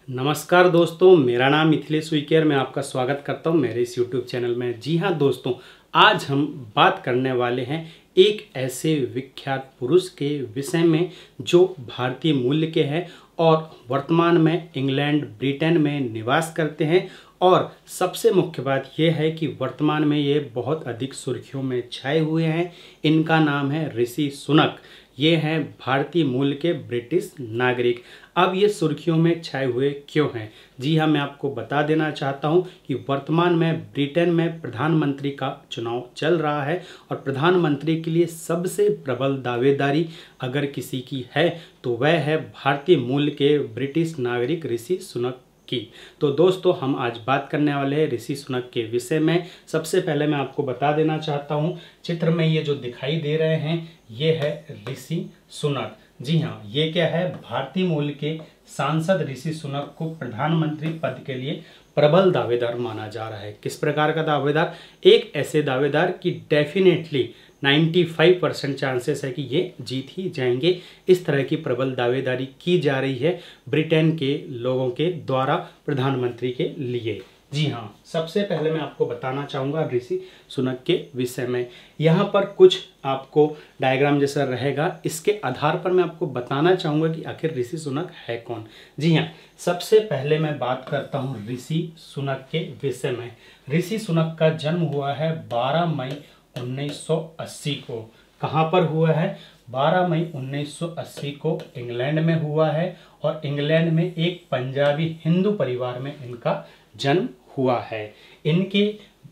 नमस्कार दोस्तों, मेरा नाम मिथिलेश उइके, मैं आपका स्वागत करता हूं मेरे इस YouTube चैनल में। जी हां दोस्तों, आज हम बात करने वाले हैं एक ऐसे विख्यात पुरुष के विषय में जो भारतीय मूल के हैं और वर्तमान में इंग्लैंड ब्रिटेन में निवास करते हैं। और सबसे मुख्य बात यह है कि वर्तमान में ये बहुत अधिक सुर्खियों में छाए हुए हैं। इनका नाम है ऋषि सुनक। ये हैं भारतीय मूल के ब्रिटिश नागरिक। अब ये सुर्खियों में छाए हुए क्यों हैं? जी हाँ, मैं आपको बता देना चाहता हूँ कि वर्तमान में ब्रिटेन में प्रधानमंत्री का चुनाव चल रहा है और प्रधानमंत्री के लिए सबसे प्रबल दावेदारी अगर किसी की है तो वह है भारतीय मूल के ब्रिटिश नागरिक ऋषि सुनक की। तो दोस्तों, हम आज बात करने वाले हैं ऋषि सुनक के विषय में। सबसे पहले मैं आपको बता देना चाहता हूं, चित्र में ये जो दिखाई दे रहे हैं ये है ऋषि सुनक। जी हाँ, ये क्या है? भारतीय मूल के सांसद ऋषि सुनक को प्रधानमंत्री पद के लिए प्रबल दावेदार माना जा रहा है। किस प्रकार का दावेदार? एक ऐसे दावेदार कि डेफिनेटली 95% चांसेस है कि ये जीत ही जाएंगे। इस तरह की प्रबल दावेदारी की जा रही है ब्रिटेन के लोगों के द्वारा प्रधानमंत्री के लिए। जी हाँ, सबसे पहले मैं आपको बताना चाहूँगा ऋषि सुनक के विषय में। यहाँ पर कुछ आपको डायग्राम जैसा रहेगा, इसके आधार पर मैं आपको बताना चाहूँगा कि आखिर ऋषि सुनक है कौन। जी हाँ, सबसे पहले मैं बात करता हूँ ऋषि सुनक के विषय में। ऋषि सुनक का जन्म हुआ है 12 मई 1980 को। कहाँ पर हुआ है? 12 मई 1980 को इंग्लैंड में हुआ है और इंग्लैंड में एक पंजाबी हिंदू परिवार में इनका जन्म हुआ है। इनके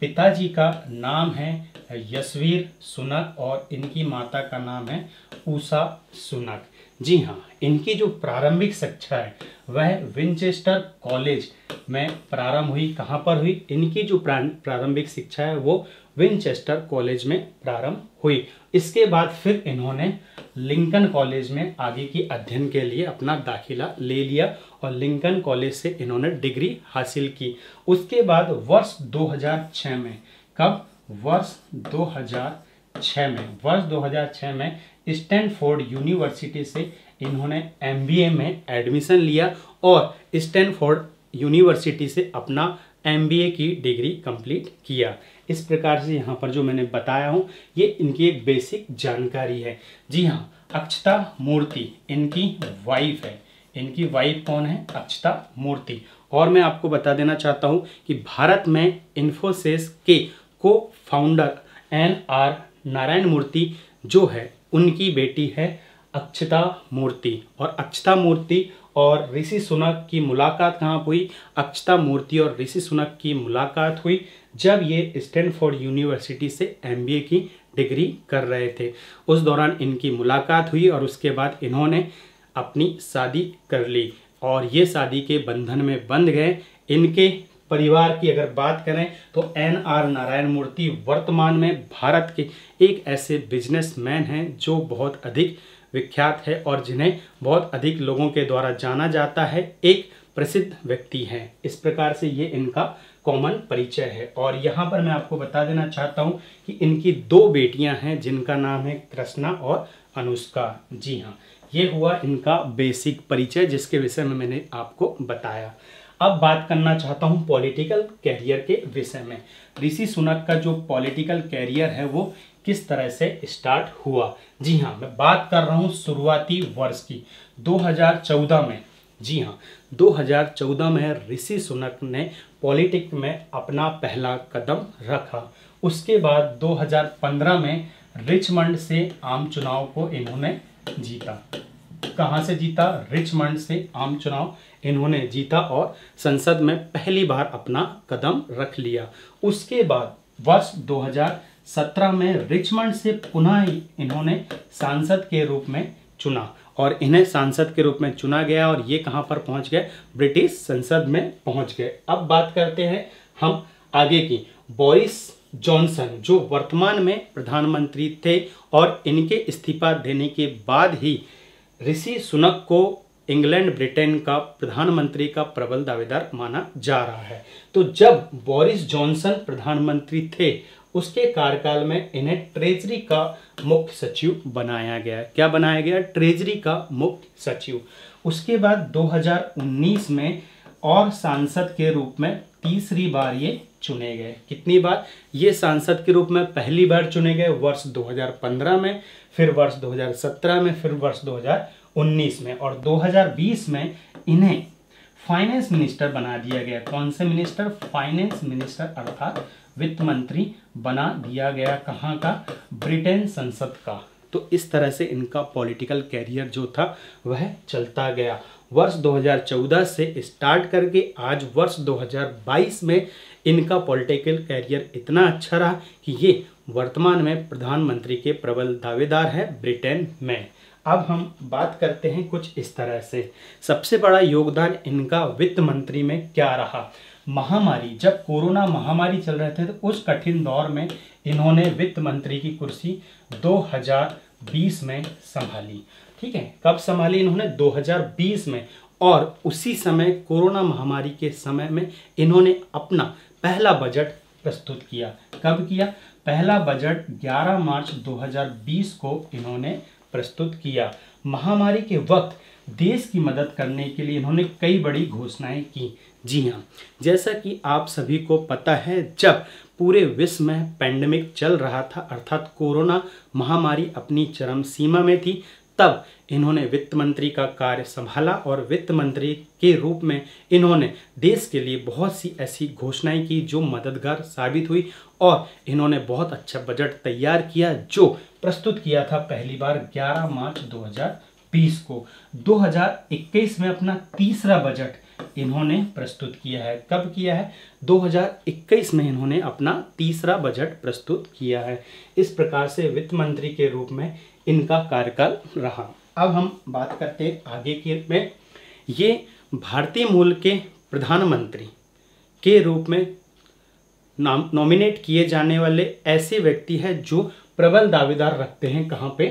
पिताजी का नाम है यशवीर सुनक और इनकी माता का नाम है उषा सुनक। जी हाँ, इनकी जो प्रारंभिक शिक्षा है वह विंचेस्टर कॉलेज में प्रारंभ हुई। कहाँ पर हुई? इनकी जो प्रारंभिक शिक्षा है वो विंचेस्टर कॉलेज में प्रारंभ हुई। इसके बाद फिर इन्होंने लिंकन कॉलेज में आगे की अध्ययन के लिए अपना दाखिला ले लिया और लिंकन कॉलेज से इन्होंने डिग्री हासिल की। उसके बाद वर्ष 2006 में, कब? वर्ष 2006 में स्टैनफोर्ड यूनिवर्सिटी से इन्होंने MBA में एडमिशन लिया और स्टैनफोर्ड यूनिवर्सिटी से अपना MBA की डिग्री कंप्लीट किया। इस प्रकार से यहाँ पर जो मैंने बताया हूँ ये इनकी एक बेसिक जानकारी है। जी हाँ, अक्षता मूर्ति इनकी वाइफ है। इनकी वाइफ कौन है? अक्षता मूर्ति। और मैं आपको बता देना चाहता हूँ कि भारत में इन्फोसिस के को फाउंडर NR नारायण मूर्ति जो है उनकी बेटी है अक्षता मूर्ति। और अक्षता मूर्ति और ऋषि सुनक की मुलाकात कहाँ हुई? अक्षता मूर्ति और ऋषि सुनक की मुलाकात हुई जब ये स्टैनफोर्ड यूनिवर्सिटी से MBA की डिग्री कर रहे थे। उस दौरान इनकी मुलाकात हुई और उसके बाद इन्होंने अपनी शादी कर ली और ये शादी के बंधन में बंध गए। इनके परिवार की अगर बात करें तो NR नारायण मूर्ति वर्तमान में भारत के एक ऐसे बिजनेसमैन हैं जो बहुत अधिक विख्यात है और जिन्हें बहुत अधिक लोगों के द्वारा जाना जाता है। एक प्रसिद्ध व्यक्ति हैं। इस प्रकार से ये इनका कॉमन परिचय है। और यहाँ पर मैं आपको बता देना चाहता हूँ कि इनकी 2 बेटियां हैं जिनका नाम है कृष्णा और अनुष्का। जी हाँ, ये हुआ इनका बेसिक परिचय जिसके विषय में मैंने आपको बताया। अब बात करना चाहता हूँ पॉलिटिकल कैरियर के विषय में। ऋषि सुनक का जो पॉलिटिकल कैरियर है वो किस तरह से स्टार्ट हुआ? जी हाँ, मैं बात कर रहा हूँ शुरुआती वर्ष की 2014 में। जी हाँ, 2014 में ऋषि सुनक ने पॉलिटिक्स में अपना पहला कदम रखा। उसके बाद 2015 में रिचमंड से आम चुनाव को इन्होंने जीता। कहाँ से जीता? रिचमंड से आम चुनाव इन्होंने जीता और संसद में पहली बार अपना कदम रख लिया। उसके बाद वर्ष 2017 में रिचमंड से पुनः इन्होंने सांसद के रूप में चुना और इन्हें सांसद के रूप में चुना गया और ये कहां पर पहुंच गए? ब्रिटिश संसद में पहुंच गए। अब बात करते हैं हम आगे की। बोरिस जॉनसन जो वर्तमान में प्रधानमंत्री थे और इनके इस्तीफा देने के बाद ही ऋषि सुनक को इंग्लैंड ब्रिटेन का प्रधानमंत्री का प्रबल दावेदार माना जा रहा है। तो जब बोरिस जॉनसन प्रधानमंत्री थे उसके कार्यकाल में इन्हें ट्रेजरी का मुख्य सचिव बनाया गया। क्या बनाया गया? ट्रेजरी का मुख्य सचिव। उसके बाद 2019 में और सांसद के रूप में तीसरी बार ये चुने गए। कितनी बार ये सांसद के रूप में पहली बार चुने गए? वर्ष 2015 में, फिर वर्ष 2017 में, फिर वर्ष 2019 में, और 2020 में इन्हें फाइनेंस मिनिस्टर बना दिया गया। कौन से मिनिस्टर? फाइनेंस मिनिस्टर, अर्थात वित्त मंत्री बना दिया गया। कहाँ का? ब्रिटेन संसद का। तो इस तरह से इनका पॉलिटिकल कैरियर जो था वह चलता गया। वर्ष 2014 से स्टार्ट करके आज वर्ष 2022 में इनका पॉलिटिकल कैरियर इतना अच्छा रहा कि ये वर्तमान में प्रधानमंत्री के प्रबल दावेदार है ब्रिटेन में। अब हम बात करते हैं कुछ इस तरह से, सबसे बड़ा योगदान इनका वित्त मंत्री में क्या रहा? महामारी, जब कोरोना महामारी चल रहे थे तो उस कठिन दौर में इन्होंने वित्त मंत्री की कुर्सी 2020 में संभाली। ठीक है, कब संभाली इन्होंने? 2020 में। और उसी समय कोरोना महामारी के समय में इन्होंने अपना पहला बजट प्रस्तुत किया। कब किया? पहला बजट 11 मार्च 2020 को इन्होंने प्रस्तुत किया। महामारी के वक्त देश की मदद करने के लिए इन्होंने कई बड़ी घोषणाएं की। जी हाँ, जैसा कि आप सभी को पता है, जब पूरे विश्व में पैंडेमिक चल रहा था, अर्थात कोरोना महामारी अपनी चरम सीमा में थी, तब इन्होंने वित्त मंत्री का कार्य संभाला और वित्त मंत्री के रूप में इन्होंने देश के लिए बहुत सी ऐसी घोषणाएं की जो मददगार साबित हुई, और इन्होंने बहुत अच्छा बजट तैयार किया जो प्रस्तुत किया था पहली बार 11 मार्च 2020 को। 2021 में अपना तीसरा बजट इन्होंने प्रस्तुत किया है। कब किया है? 2021 में इन्होंने अपना तीसरा बजट प्रस्तुत किया है। इस प्रकार से वित्त मंत्री के रूप में इनका कार्यकाल रहा। अब हम बात करते हैं आगे के में। ये भारतीय मूल के प्रधानमंत्री के रूप में नॉमिनेट किए जाने वाले ऐसे व्यक्ति हैं जो प्रबल दावेदार रखते हैं। कहाँ पे?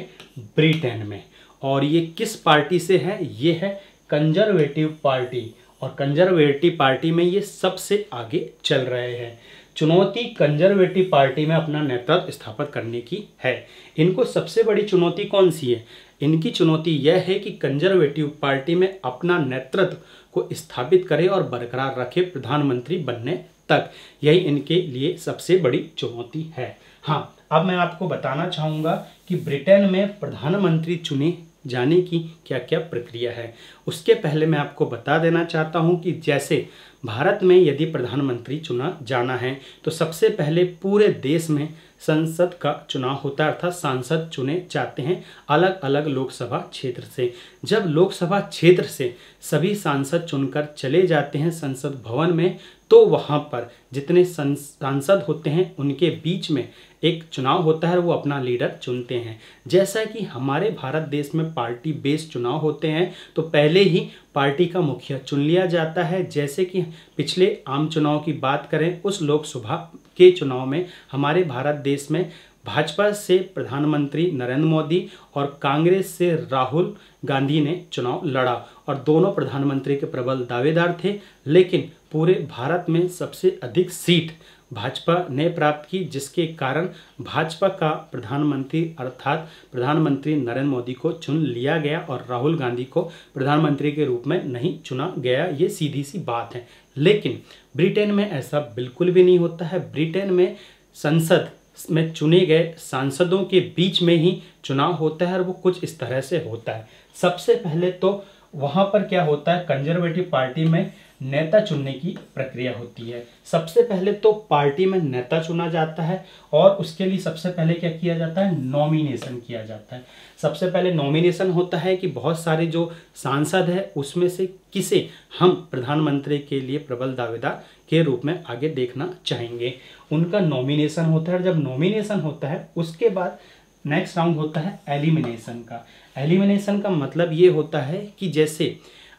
ब्रिटेन में। और ये किस पार्टी से है? ये है कंजर्वेटिव पार्टी, और कंजर्वेटिव पार्टी में ये सबसे आगे चल रहे हैं। चुनौती कंजर्वेटिव पार्टी में अपना नेतृत्व स्थापित करने की है। इनको सबसे बड़ी चुनौती कौन सी है? इनकी चुनौती यह है कि कंजर्वेटिव पार्टी में अपना नेतृत्व को स्थापित करे और बरकरार रखे प्रधानमंत्री बनने तक। यही इनके लिए सबसे बड़ी चुनौती है। हाँ, अब मैं आपको बताना चाहूँगा कि ब्रिटेन में प्रधानमंत्री चुने जाने की क्या क्या प्रक्रिया है। उसके पहले मैं आपको बता देना चाहता हूं कि जैसे भारत में यदि प्रधानमंत्री चुना जाना है तो सबसे पहले पूरे देश में संसद का चुनाव होता है, अर्थात सांसद चुने जाते हैं अलग अलग लोकसभा क्षेत्र से। जब लोकसभा क्षेत्र से सभी सांसद चुनकर चले जाते हैं संसद भवन में, तो वहाँ पर जितने सांसद होते हैं उनके बीच में एक चुनाव होता है, वो अपना लीडर चुनते हैं। जैसा कि हमारे भारत देश में पार्टी बेस्ड चुनाव होते हैं तो पहले ही पार्टी का मुखिया चुन लिया जाता है। जैसे कि पिछले आम चुनाव की बात करें, उस लोकसभा के चुनाव में हमारे भारत देश में भाजपा से प्रधानमंत्री नरेंद्र मोदी और कांग्रेस से राहुल गांधी ने चुनाव लड़ा, और दोनों प्रधानमंत्री के प्रबल दावेदार थे। लेकिन पूरे भारत में सबसे अधिक सीट भाजपा ने प्राप्त की, जिसके कारण भाजपा का प्रधानमंत्री अर्थात प्रधानमंत्री नरेंद्र मोदी को चुन लिया गया और राहुल गांधी को प्रधानमंत्री के रूप में नहीं चुना गया। ये सीधी सी बात है। लेकिन ब्रिटेन में ऐसा बिल्कुल भी नहीं होता है। ब्रिटेन में संसद में चुने गए सांसदों के बीच में ही चुनाव होता है, और वो कुछ इस तरह से होता है। सबसे पहले तो वहाँ पर क्या होता है, कंजर्वेटिव पार्टी में नेता चुनने की प्रक्रिया होती है। सबसे पहले तो पार्टी में नेता चुना जाता है, और उसके लिए सबसे पहले क्या किया जाता है, नॉमिनेशन किया जाता है। सबसे पहले नॉमिनेशन होता है कि बहुत सारे जो सांसद है उसमें से किसे हम प्रधानमंत्री के लिए प्रबल दावेदार के रूप में आगे देखना चाहेंगे। उनका नॉमिनेशन होता है। जब नॉमिनेशन होता है उसके बाद नेक्स्ट राउंड होता है एलिमिनेशन का। एलिमिनेशन का मतलब ये होता है कि जैसे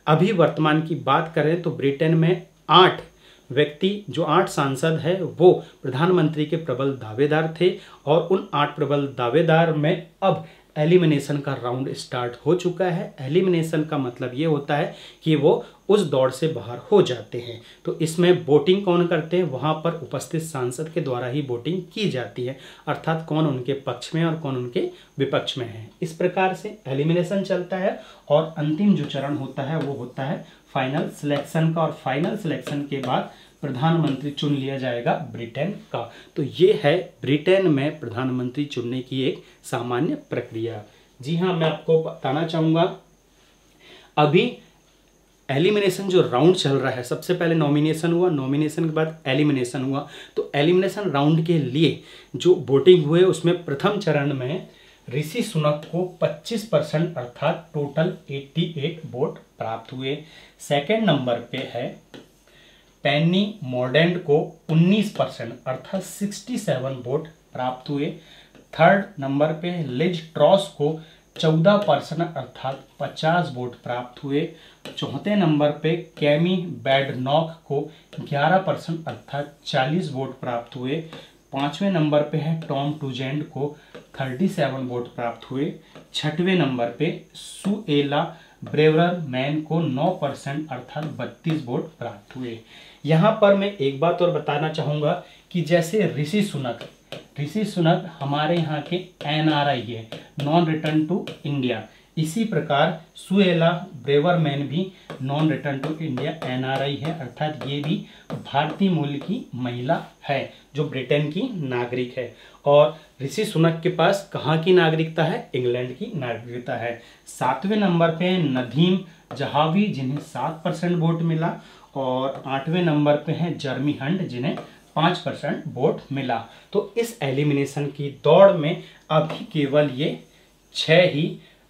अभी वर्तमान की बात करें तो ब्रिटेन में 8 व्यक्ति, जो 8 सांसद है, वो प्रधानमंत्री के प्रबल दावेदार थे, और उन 8 प्रबल दावेदार में अब एलिमिनेशन का राउंड स्टार्ट हो चुका है। एलिमिनेशन का मतलब ये होता है कि वो उस दौड़ से बाहर हो जाते हैं। तो इसमें वोटिंग कौन करते हैं, वहाँ पर उपस्थित सांसद के द्वारा ही वोटिंग की जाती है, अर्थात कौन उनके पक्ष में और कौन उनके विपक्ष में है। इस प्रकार से एलिमिनेशन चलता है, और अंतिम जो चरण होता है वो होता है फाइनल सिलेक्शन का, और फाइनल सिलेक्शन के बाद प्रधानमंत्री चुन लिया जाएगा ब्रिटेन का। तो ये है ब्रिटेन में प्रधानमंत्री चुनने की एक सामान्य प्रक्रिया। जी हाँ, मैं आपको बताना चाहूँगा अभी एलिमिनेशन जो राउंड चल रहा है, सबसे पहले नॉमिनेशन हुआ, नॉमिनेशन के बाद एलिमिनेशन हुआ। तो एलिमिनेशन राउंड के लिए जो वोटिंग हुए उसमें प्रथम चरण में ऋषि सुनक को 25% अर्थात टोटल 88 वोट प्राप्त हुए। सेकेंड नंबर पे है पेनी मॉर्डेंट को 19% अर्थात 67 वोट प्राप्त हुए। थर्ड नंबर पे लिज ट्रॉस को 14% अर्थात 50 वोट प्राप्त हुए। चौथे नंबर पे कैमी बैडनॉक को 11% अर्थात 40 वोट प्राप्त हुए। पांचवें नंबर पे है टॉम टूजेंड को 37 वोट प्राप्त हुए। छठवें नंबर पे सुएला ब्रेवर मैन को 9% अर्थात 32 वोट प्राप्त हुए। यहाँ पर मैं एक बात और बताना चाहूँगा कि जैसे ऋषि सुनक हमारे यहाँ के NRI है, नॉन रिटर्न टू इंडिया, इसी प्रकार सुएला ब्रेवरमैन भी non return to India NRI है, अर्थात ये भी भारतीय मूल की महिला है जो ब्रिटेन की नागरिक है। और ऋषि सुनक के पास कहाँ की नागरिकता है? इंग्लैंड की नागरिकता है। सातवें नंबर पे नदीम जहावी जिन्हें 7% वोट मिला, और आठवें नंबर पे हैं जर्मी हंट जिन्हें 5% वोट मिला। तो इस एलिमिनेशन की दौड़ में अभी केवल ये 6 ही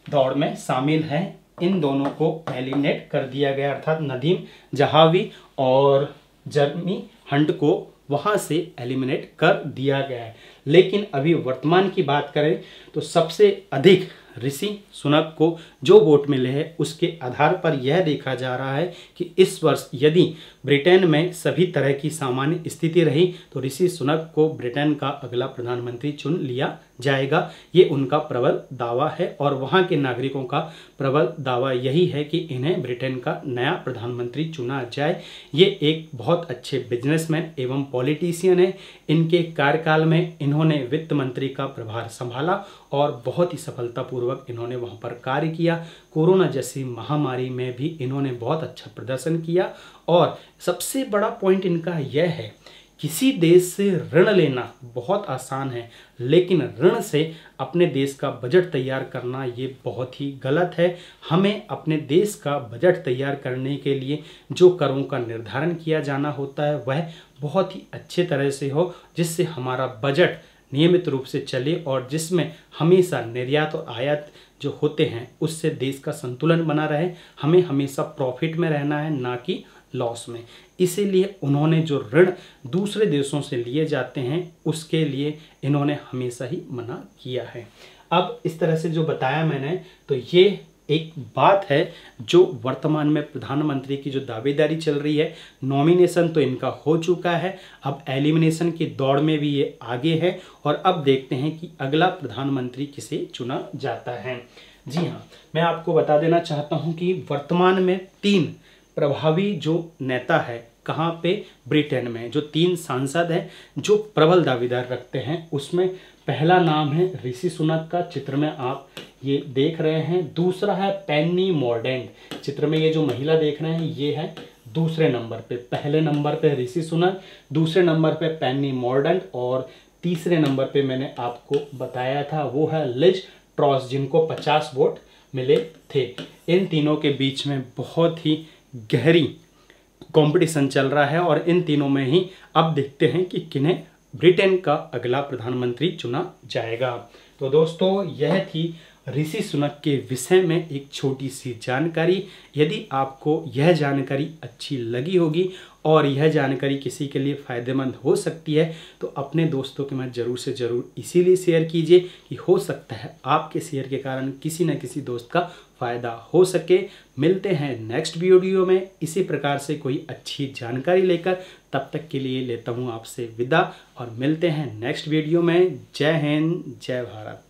दौड़ में शामिल हैं। इन दोनों को एलिमिनेट कर दिया गया, अर्थात नदीम जहावी और जर्मी हंट को वहां से एलिमिनेट कर दिया गया है। लेकिन अभी वर्तमान की बात करें तो सबसे अधिक ऋषि सुनक को जो वोट मिले हैं उसके आधार पर यह देखा जा रहा है कि इस वर्ष यदि ब्रिटेन में सभी तरह की सामान्य स्थिति रही तो ऋषि सुनक को ब्रिटेन का अगला प्रधानमंत्री चुन लिया जाएगा। ये उनका प्रबल दावा है, और वहाँ के नागरिकों का प्रबल दावा यही है कि इन्हें ब्रिटेन का नया प्रधानमंत्री चुना जाए। ये एक बहुत अच्छे बिजनेसमैन एवं पॉलिटिशियन है। इनके कार्यकाल में इन्होंने वित्त मंत्री का प्रभार संभाला और बहुत ही सफलतापूर्वक इन्होंने वहाँ पर कार्य किया। कोरोना जैसी महामारी में भी इन्होंने बहुत अच्छा प्रदर्शन किया। और सबसे बड़ा पॉइंट इनका यह है, किसी देश से ऋण लेना बहुत आसान है, लेकिन ऋण से अपने देश का बजट तैयार करना ये बहुत ही गलत है। हमें अपने देश का बजट तैयार करने के लिए जो करों का निर्धारण किया जाना होता है वह बहुत ही अच्छे तरह से हो, जिससे हमारा बजट नियमित रूप से चले और जिसमें हमेशा निर्यात और आयात जो होते हैं उससे देश का संतुलन बना रहे। हमें हमेशा प्रॉफिट में रहना है, ना कि लॉस में। इसीलिए उन्होंने जो ऋण दूसरे देशों से लिए जाते हैं उसके लिए इन्होंने हमेशा ही मना किया है। अब इस तरह से जो बताया मैंने, तो ये एक बात है जो वर्तमान में प्रधानमंत्री की जो दावेदारी चल रही है। नॉमिनेशन तो इनका हो चुका है, अब एलिमिनेशन की दौड़ में भी ये आगे है, और अब देखते हैं कि अगला प्रधानमंत्री किसे चुना जाता है। जी हाँ, मैं आपको बता देना चाहता हूँ कि वर्तमान में 3 प्रभावी जो नेता है कहाँ पे, ब्रिटेन में जो 3 सांसद हैं जो प्रबल दावेदार रखते हैं, उसमें पहला नाम है ऋषि सुनक का, चित्र में आप ये देख रहे हैं। दूसरा है पेनी मॉर्डेंट, चित्र में ये जो महिला देख रहे हैं ये है दूसरे नंबर पे। पहले नंबर पे ऋषि सुनक, दूसरे नंबर पे पेनी मॉर्डेंट, और तीसरे नंबर पे मैंने आपको बताया था वो है लिज ट्रॉस जिनको 50 वोट मिले थे। इन तीनों के बीच में बहुत ही गहरी कंपटीशन चल रहा है, और इन तीनों में ही अब देखते हैं कि किन्हें ब्रिटेन का अगला प्रधानमंत्री चुना जाएगा। तो दोस्तों, यह थी ऋषि सुनक के विषय में एक छोटी सी जानकारी। यदि आपको यह जानकारी अच्छी लगी होगी और यह जानकारी किसी के लिए फ़ायदेमंद हो सकती है तो अपने दोस्तों के साथ ज़रूर से ज़रूर इसीलिए शेयर कीजिए कि हो सकता है आपके शेयर के कारण किसी न किसी दोस्त का फ़ायदा हो सके। मिलते हैं नेक्स्ट वीडियो में इसी प्रकार से कोई अच्छी जानकारी लेकर। तब तक के लिए लेता हूँ आपसे विदा और मिलते हैं नेक्स्ट वीडियो में। जय हिंद, जय भारत।